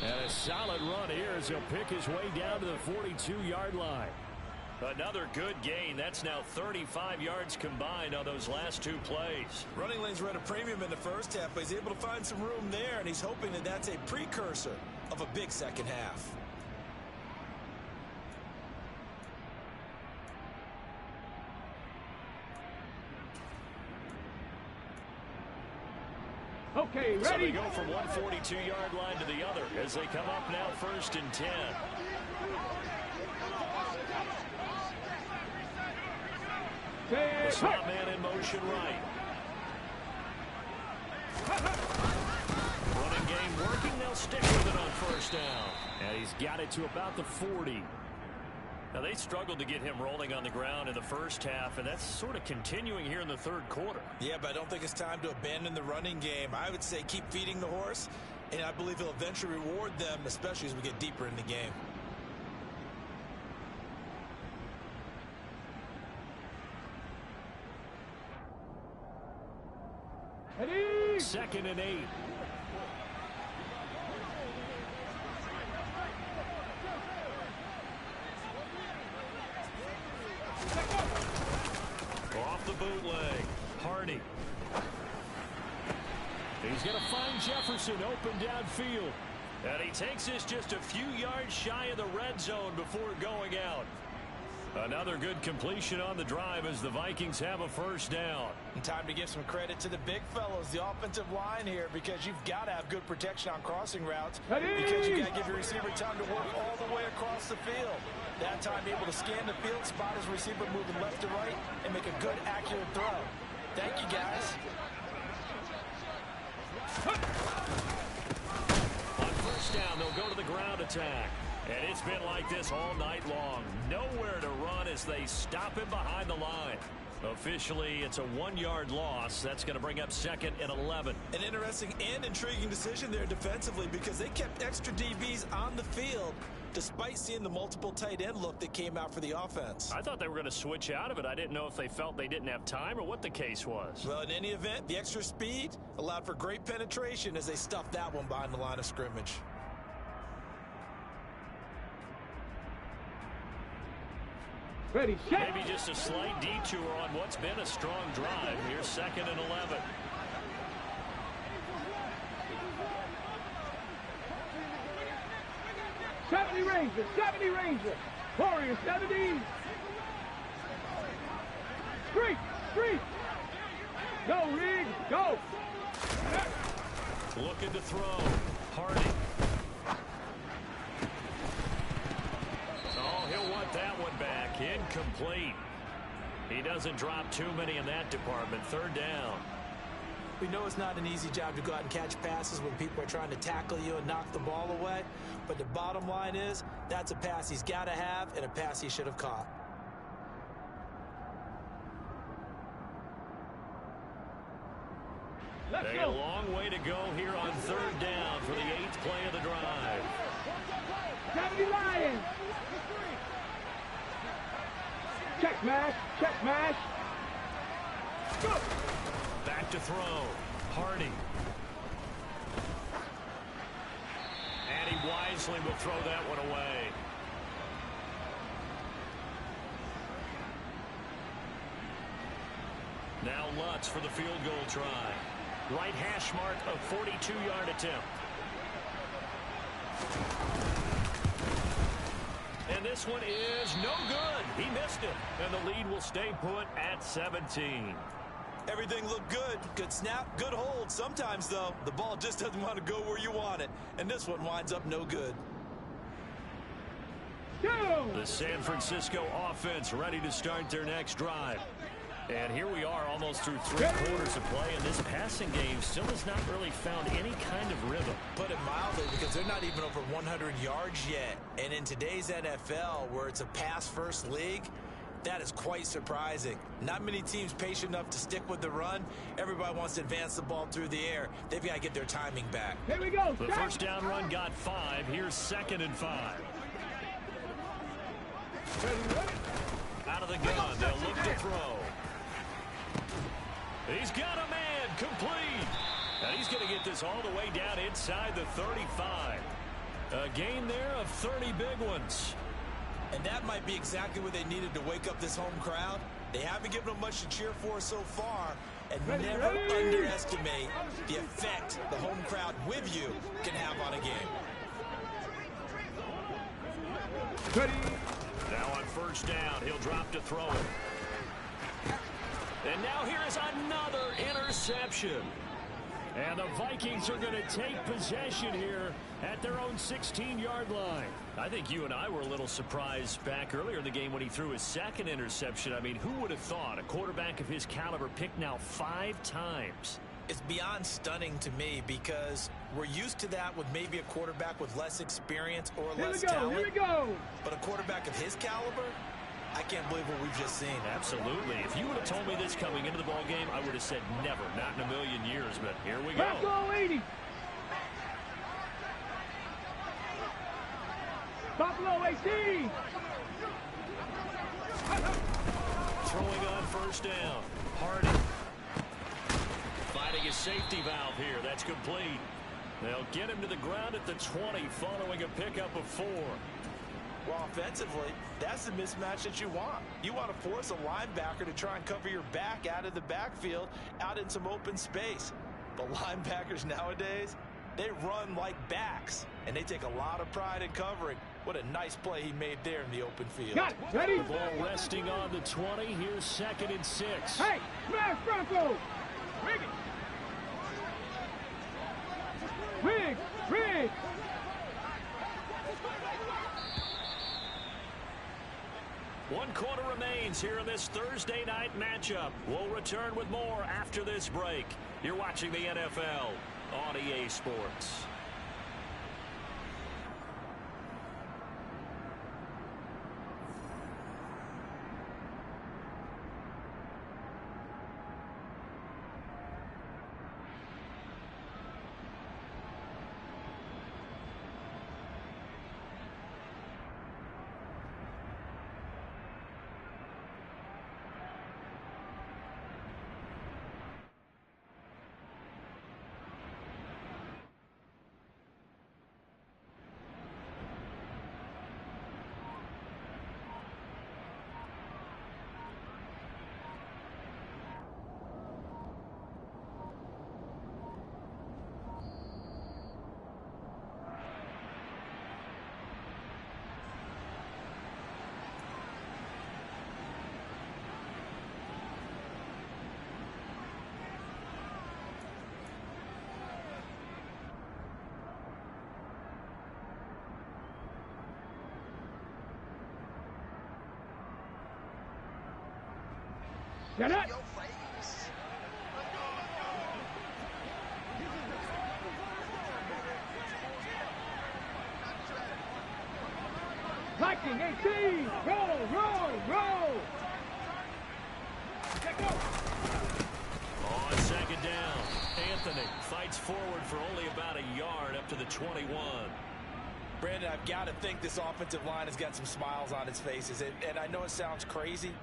And a solid run here as he'll pick his way down to the 42-yard line. Another good gain. That's now 35 yards combined on those last two plays. Running lanes were at a premium in the first half, but he's able to find some room there, and he's hoping that that's a precursor of a big second half. Okay, ready? So they go from one 42-yard line to the other as they come up now 1st and 10. The slot man in motion right. Running game working. They'll stick with it on 1st down. And he's got it to about the 40. Now, they struggled to get him rolling on the ground in the first half, and that's sort of continuing here in the 3rd quarter. Yeah, but I don't think it's time to abandon the running game. I would say keep feeding the horse, and I believe he'll eventually reward them, especially as we get deeper in the game. Ready? 2nd and 8. Off the bootleg. Hardy. He's going to find Jefferson open downfield. And he takes this just a few yards shy of the red zone before going out. Another good completion on the drive as the Vikings have a 1st down. And time to give some credit to the big fellows, the offensive line here, because you've got to have good protection on crossing routes. Ready? Because you've got to give your receiver time to work all the way across the field. That time able to scan the field, spot his receiver moving left to right, and make a good, accurate throw. Thank you, guys. On 1st down, they'll go to the ground attack. And it's been like this all night long. Nowhere to run as they stop him behind the line. Officially, it's a 1-yard loss. That's going to bring up 2nd and 11. An interesting and intriguing decision there defensively because they kept extra DBs on the field despite seeing the multiple tight end look that came out for the offense. I thought they were going to switch out of it. I didn't know if they felt they didn't have time or what the case was. Well, in any event, the extra speed allowed for great penetration as they stuffed that one behind the line of scrimmage. Ready, set. Maybe just a slight detour on what's been a strong drive. Here's 2nd and 11. Ranger, 70 Ranger. Warrior 70. Street. Go, Rig, go. Looking to throw. Hardy. Oh, he'll want that one back. Incomplete. He doesn't drop too many in that department. 3rd down. We know it's not an easy job to go out and catch passes when people are trying to tackle you and knock the ball away. But the bottom line is, that's a pass he's got to have and a pass he should have caught. A long way to go here on 3rd down for the 8th play of the drive. 70 Lions. Check mash. Go. Back to throw. Hardy. And he wisely will throw that one away. Now Lutz for the field goal try. Right hash mark of 42-yard attempt. And this one is no good. He missed it. And the lead will stay put at 17. Everything looked good. Good snap, good hold. Sometimes, though, the ball just doesn't want to go where you want it. And this one winds up no good. The San Francisco offense ready to start their next drive. And here we are almost through 3 quarters of play, and this passing game still has not really found any kind of rhythm. Put it mildly, because they're not even over 100 yards yet. And in today's NFL, where it's a pass-first league, that is quite surprising. Not many teams patient enough to stick with the run. Everybody wants to advance the ball through the air. They've got to get their timing back. Here we go. The 1st down run got 5. Here's 2nd and 5. Out of the gun, they'll look to throw. He's got a man, complete. And he's going to get this all the way down inside the 35. A gain there of 30 big ones. And that might be exactly what they needed to wake up this home crowd. They haven't given them much to cheer for so far. And never underestimate the effect the home crowd with you can have on a game. Now on first down, he'll drop to throw it. And now here is another interception. And the Vikings are going to take possession here at their own 16-yard line. I think you and I were a little surprised back earlier in the game when he threw his second interception. I mean, who would have thought a quarterback of his caliber picked now 5 times? It's beyond stunning to me because we're used to that with maybe a quarterback with less experience or less talent. Here we go. But a quarterback of his caliber, I can't believe what we've just seen. Absolutely. If you would have told me this coming into the ball game, I would have said never, not in a million years. But here we go. Let's go, 80. Buffalo 18. Throwing on first down. Hardy. Finding a safety valve here. That's complete. They'll get him to the ground at the 20 following a pickup of 4. Well, offensively, that's the mismatch that you want. You want to force a linebacker to try and cover your back out of the backfield, out in some open space. But linebackers nowadays, they run like backs, and they take a lot of pride in covering. What a nice play he made there in the open field. Got it. Ready? The ball resting on the 20. Here's 2nd and 6. Hey, smash Bronco. Rig it. Rig. One quarter remains here in this Thursday night matchup. We'll return with more after this break. You're watching the NFL on EA Sports. Get it. Viking 18. Roll. On second down, Anthony fights forward for only about a yard up to the 21. Brandon, I've got to think this offensive line has got some smiles on its faces. And I know it sounds crazy,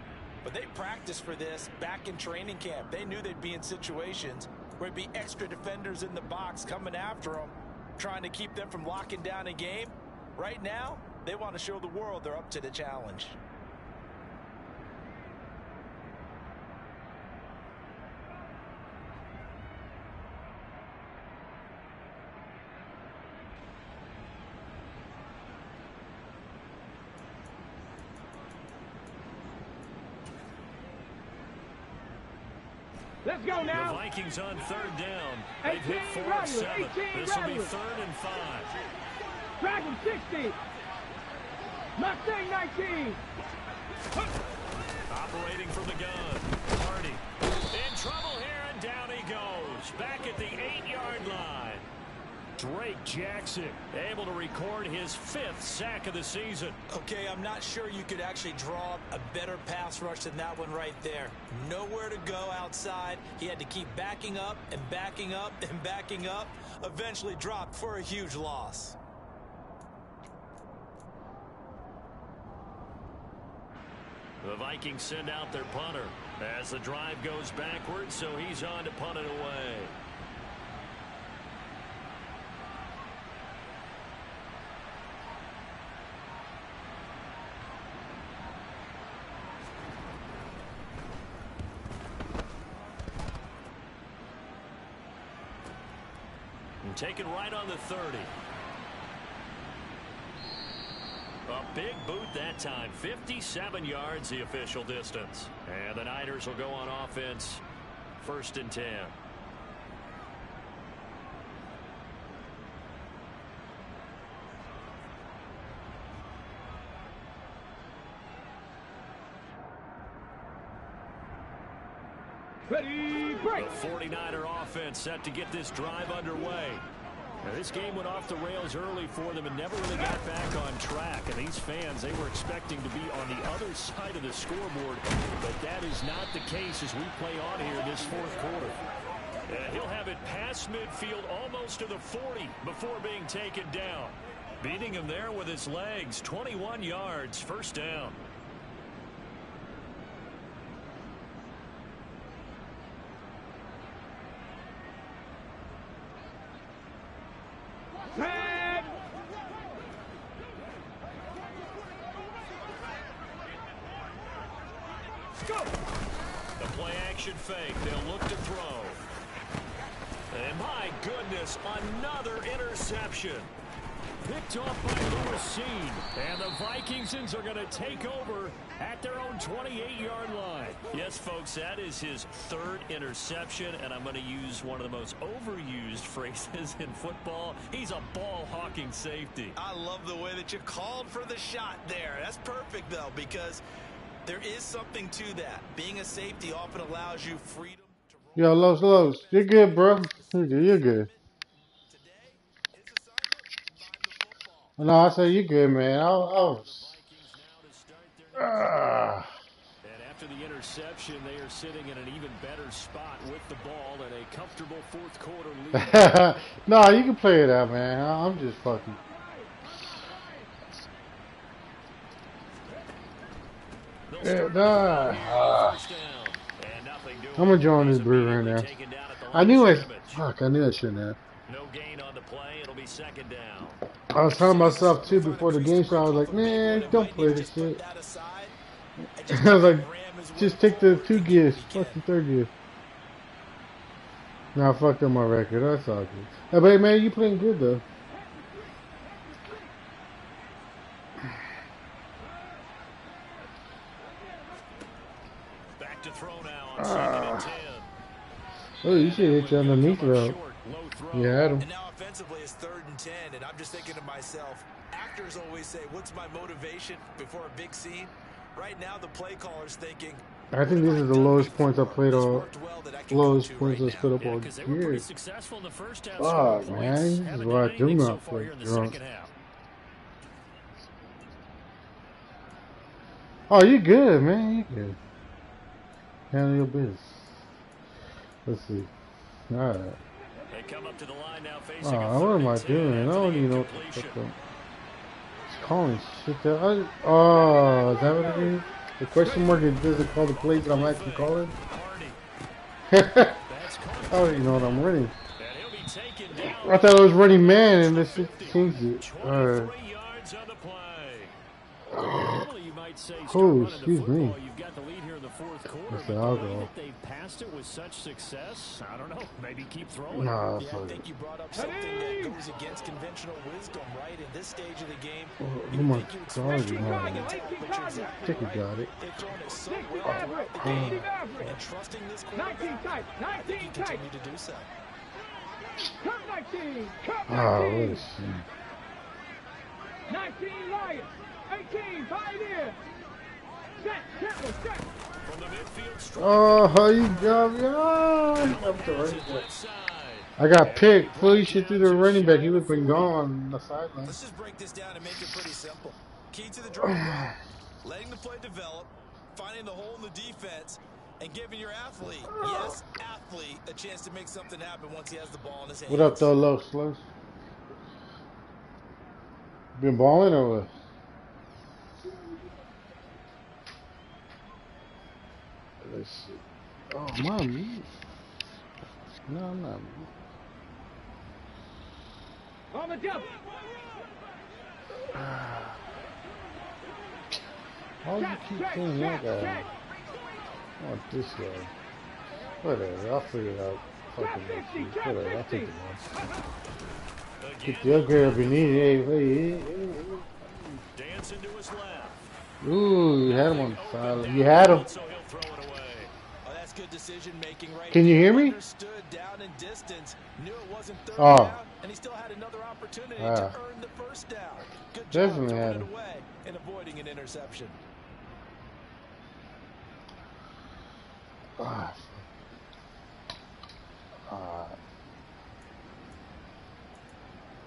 but they practiced for this back in training camp. They knew they'd be in situations where there'd be extra defenders in the box coming after them, trying to keep them from locking down a game. Right now, they want to show the world they're up to the challenge. Let's go now. The Vikings on third down. They've hit 4 of 7. This will be 3rd and 5. Dragon 60. Mustang 19. Operating from the gun. Hardy in trouble here, and down he goes. Back at the 8-yard line. Drake Jackson able to record his 5th sack of the season. Okay, I'm not sure you could actually draw a better pass rush than that one right there. Nowhere to go outside. He had to keep backing up and backing up and backing up. Eventually dropped for a huge loss. The Vikings send out their punter as the drive goes backwards, so he's on to punt it away. And taken right on the 30. A big boot that time. 57 yards the official distance. And the Niners will go on offense. 1st and 10. Ready, break. The 49er offense set to get this drive underway. Now, this game went off the rails early for them and never really got back on track. And these fans, they were expecting to be on the other side of the scoreboard. But that is not the case as we play on here in this 4th quarter. He'll have it past midfield almost to the 40 before being taken down. Beating him there with his legs. 21 yards, 1st down. The play action fake. They'll look to throw. And my goodness, another interception. Picked off by Lewis. And the Vikingsons are going to take over at their own 28-yard line. Yes, folks, that is his 3rd interception, and I'm going to use one of the most overused phrases in football. He's a ball-hawking safety. I love the way that you called for the shot there. That's perfect, though, because there is something to that. Being a safety often allows you freedom to roll. Yo, Los, you're good, bro. You're good. No, I said you're good, man. And after the interception, they are sitting in an even better spot with the ball and a comfortable 4th quarter lead. No, you can play it out, man. I'm just fucking. I'm gonna join this brew right now. I knew I shouldn't have. No gain on the play. It'll be 2nd down. I was telling myself too before the game, so I was like, man, don't play this shit. I was like, just take the 2 gifts, fuck the 3rd gift. Nah, I fucked up my record. That's all good. Hey, but man, you playing good though. Back to throw now on 2nd and 10. Oh, you should hit you underneath route. You had him. And now offensively it's 3rd and 10, and I'm just thinking to myself, actors always say, what's my motivation before a big scene? Right now the play caller's thinking, I think this is the lowest points I played all. Lowest points I put up all year. Oh man, this is why I do not play drunk. Oh, you good, man. You good. Handle your business. Let's see. All right. They come up to the line now facing what am I doing? I don't even know what the fuck I'm. It's calling shit there. Oh, is that what it is? The question mark doesn't call the plays that I'm actually calling? I don't even know what I'm running. I thought I was running man and this shit changed it. Alright. Oh, excuse me. That's the alcohol. They passed it with such success. I don't know. Maybe keep throwing. Nah, I think you brought up something that goes against conventional wisdom, right? In this stage of the game, oh my God, you think you got it. they've thrown it so well throughout the game, and trusting this quarterback, I think you continue to do so. Oh, what a shit. 19 Lions, 18 Pioneers. Oh, you got me. Oh, I got picked. Fool, you should do the running back. He would have been gone on the sideline. Let's just break this down and make it pretty simple. Key to the drive, letting the play develop, finding the hole in the defense, and giving your athlete, yes, athlete, a chance to make something happen once he has the ball in his hands. What up, though, Los? Been balling or what? Let's see. Oh, mom. No, I'm not. On the jump. Why do you keep saying that guy? I want this guy. Whatever, I'll figure it out. fucking whatever, I'll take the one. Get the upgrade if you need it. Hey. Dancing to his left. Ooh, you had him on the side. You had him. So he'll throw it away. Oh, that's good decision making right Can you hear me? Understood down in distance, knew it wasn't third Oh. down, and he still had another opportunity to earn the first down. Good job Definitely throwing had it him. away and avoiding an interception.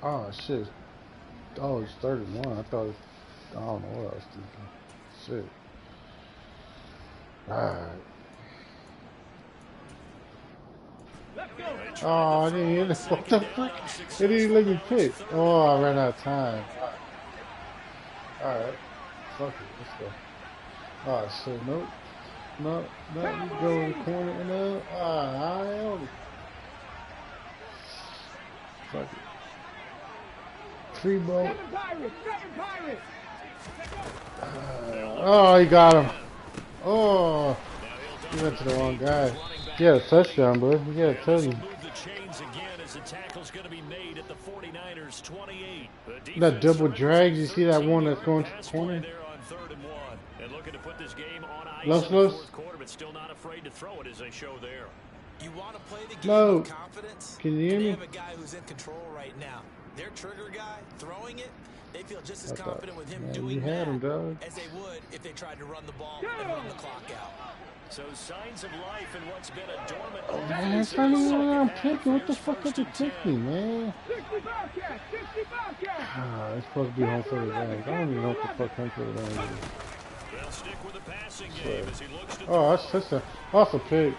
Oh shit. Oh, it's 31. I thought I don't know what I was thinking. Shit. Alright. Oh, I didn't hear this. What the frick? It didn't let me pick. Oh, I ran out of time. Alright. Fuck it. Let's go. Oh shit. Nope. No. You go in the corner and I own it. Fuck it. Free ball. Oh, he got him. Oh, he went to the wrong guy. He had a touchdown, bro. You gotta tell you. That double drags. You see that one that's going to the corner? Los. You want to play the game No. with confidence? Can you hear They me? have a guy who's in control right now. Their trigger guy throwing it, they feel just as confident with him doing you had that him, dog. as they would if they tried to run the ball and run the clock out. So signs of life in what's been a dormant Oh, man, it's not even what I'm picking. What the fuck did you pick me, man? Ah, it's supposed to be home for the Rams. I don't even know what the fuck home for the Rams is. They'll stick with the passing game as he looks to Oh, that's a pick.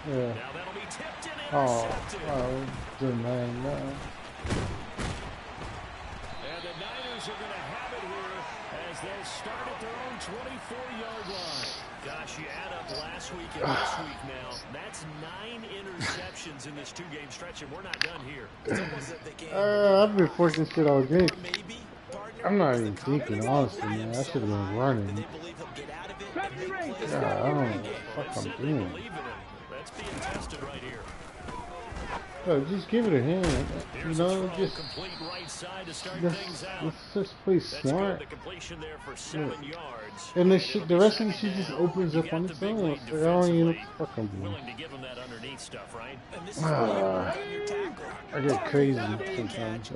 Yeah. now that'll be tipped and Oh, intercepted. good man, no. And the Niners are going to have it here as they'll start at their own 24-yard line. Gosh, you add up last week and this week now. That's 9 interceptions in this 2-game stretch, and we're not done here. It's almost as if they can't I've been forcing shit all game. maybe partner I'm not with even the thinking, confidence honestly, behind man. him I so should have been high that running. they believe he'll get out of it and make plays. God, I don't know what the fuck They I'm said they doing. believe in him. That's being tested right here. Look, just give it a hand. You Here's a know, throw, just complete right side to start things out. let's just play That's smart. good. The completion there for 7 yards. And the rest of the shit just opens up on its own. I don't even know what the fuck I'm doing. Willing to give him that underneath stuff, right? And this is where you work on your tackle. I get crazy sometimes.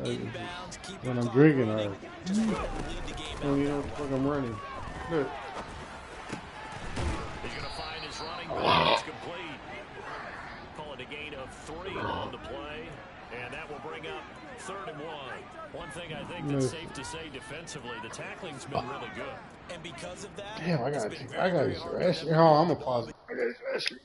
When I'm drinking, I don't even know what the fuck I'm running. Look. He's going to find his running back. It's complete. Call it a gain of 3 on the play. And that will bring up 3rd and 1. One thing I think that's safe to say defensively, the tackling's been really good. And because of that, Damn, I it's got been to very, very use hard the to restroom. control Oh, I'm a the pause. I got to use the restroom.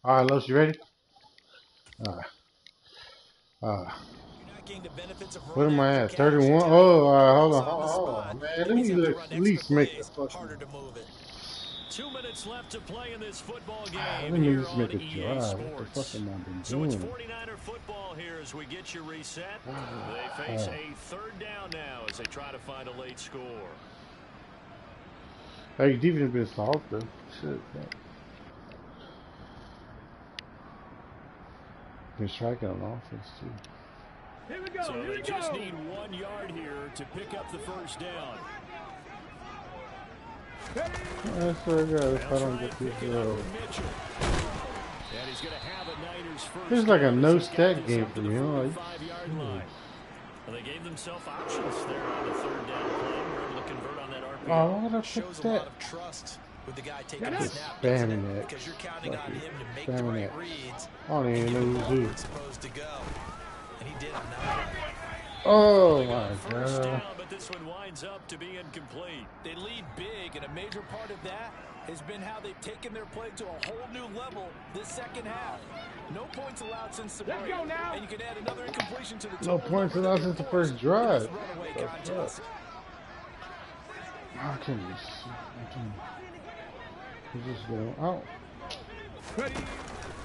All right, Los, you ready? What am I at? 31? Oh, hold on, man. Let me at least make a fucking. 2 minutes left to play in this football game. Let me here just on make a EA drive. Sports. What the fuck am I been So it's doing? 49er football here as we get you reset. They face a 3rd down now as they try to find a late score. Hey, defense been soft though. Shit. Man. Been striking on offense too. Here we go. So Here they we just go. need 1 yard here to pick up the first down. That's what I got if I don't get this. And he's going to have a Niners first. It's like a no-stat game for me. I'm like, well, they gave themselves options there on the third down play. We're able to convert on that RPO. oh, why did I Shows pick a lot that? of trust with the guy taking the That's snap, doesn't spamming it? that. Because you're counting on him to make Spamming the right that. reads. I don't even know who's who. It's supposed to go. And he did on that one. Oh my First down, god. but this one winds up to be incomplete. They lead big, and a major part of that has been how they've taken their play to a whole new level this second half. No points allowed since the break. Let's go now. And you can add another incompletion to the No total points number allowed that since the they first forced drive. in this runaway contest. How can you see? He's just going out.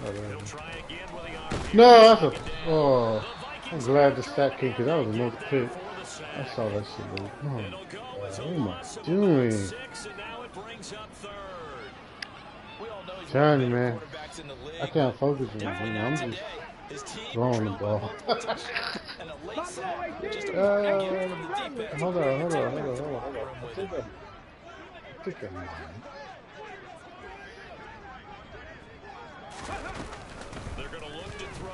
He'll try again with the RPO. No, that's a. Oh, I'm glad the stat came because that was another pick. I saw that shit. Dude. Oh, It'll go as a what am loss I of doing? 6, and now it brings up third. We all know he's Telling one you, of the man. better quarterbacks in the league. I can't focus on Definitely it. not I'm today. just His team throwing the trailed by ball. one touchdown and a late sack. Just a good game from the defense. Hold on. Run with Take it. that. Take that. They're going to look to throw.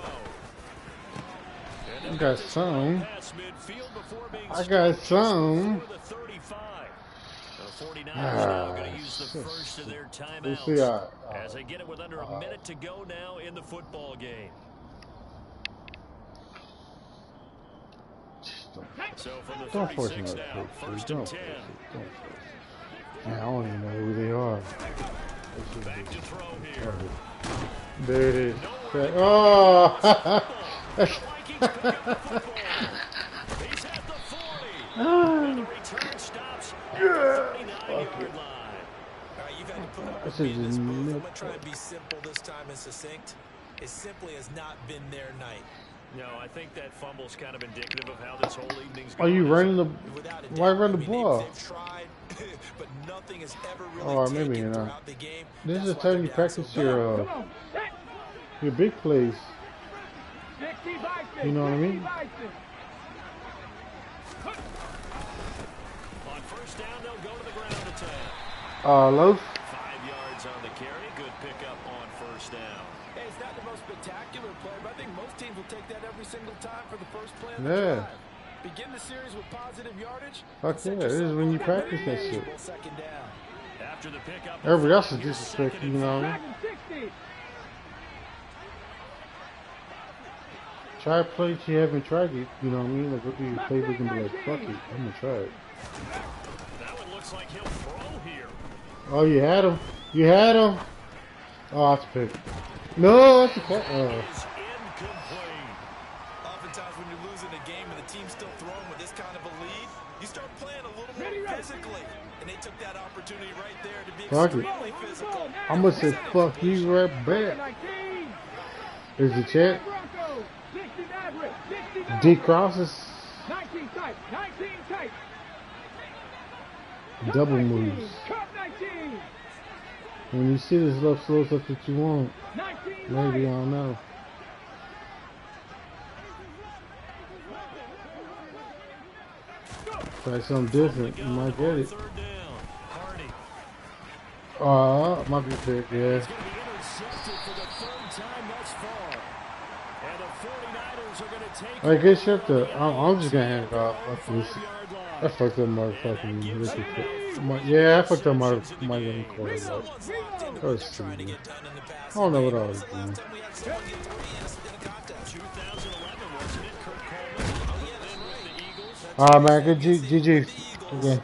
I got some. Pass midfield before being I got some. for the 35. The 49ers now going to use the first of their We'll timeouts see. as they get it with under a minute to go now in the football game. So from the Don't force 36 me. now, first and 10. Man, I don't even know who they are. Back to throw here. There it is. Oh! The Vikings pick up the football. He's at the 40. And the return stops at the 39-yard line. All right, you've had to put up This with me in is this move. I'm nip. going to try and be simple this time and succinct. It simply has not been their night. No, I think that fumble's kind of indicative of how this whole evening's Are going. you running the? Without a Why doubt, run the I mean, ball? They've tried, but nothing has ever really Oh, taken maybe you're not. throughout the game. This is That's the why time they're you down practice so bad. your big plays. 60 Vikings. You know what I mean? 60 Vikings. On first down, they'll go to the ground attack. Loaf. 5 yards on the carry. Good pickup on first down. Hey, it's not the most spectacular play, but I think most teams will take that every single time for the first play of the Yeah. drive. Begin the series with positive yardage. Fuck yeah, this is when you practice that shit. Second down. After the pickup, Everybody else is disrespectful, you know what I mean? Dragon 60. Try a play you haven't tried it, you know what I mean? Like, go through your playbook and be like, fuck it, I'm gonna try it. that one looks like he'll throw here. Oh, you had him. You had him. Oh, that's a pick. No, that's a catch. Oh. Is incomplete. Oftentimes when you're losing a game and the team's still throwing with this kind of a lead, you start playing a little more physically. And they took that opportunity right there to be Fuck it. extremely physical. I'm gonna say fuck you right back. 19. Is the check? Broncos. 60 Maverick. 60 Maverick. D crosses. 19 tight. 19 tight. Double moves. Cup 19. When you see this little slow stuff that you want, 19 maybe I right. don't know. Try something different, you might get it. Third down. Hardy. Might be pick, yeah. It's going to be intercepted for the third time thus far. And the 49ers are going to take Alright, good shit though. I'm just gonna hand it off. Fuck this. 5-yard line. I fucked up motherfucking. Yeah, I fucked up my running quarterback. That was stupid. I don't know what I was doing. 2011, wasn't it? Kurt Coleman. Then with the Eagles. Alright, man, good GG. Okay.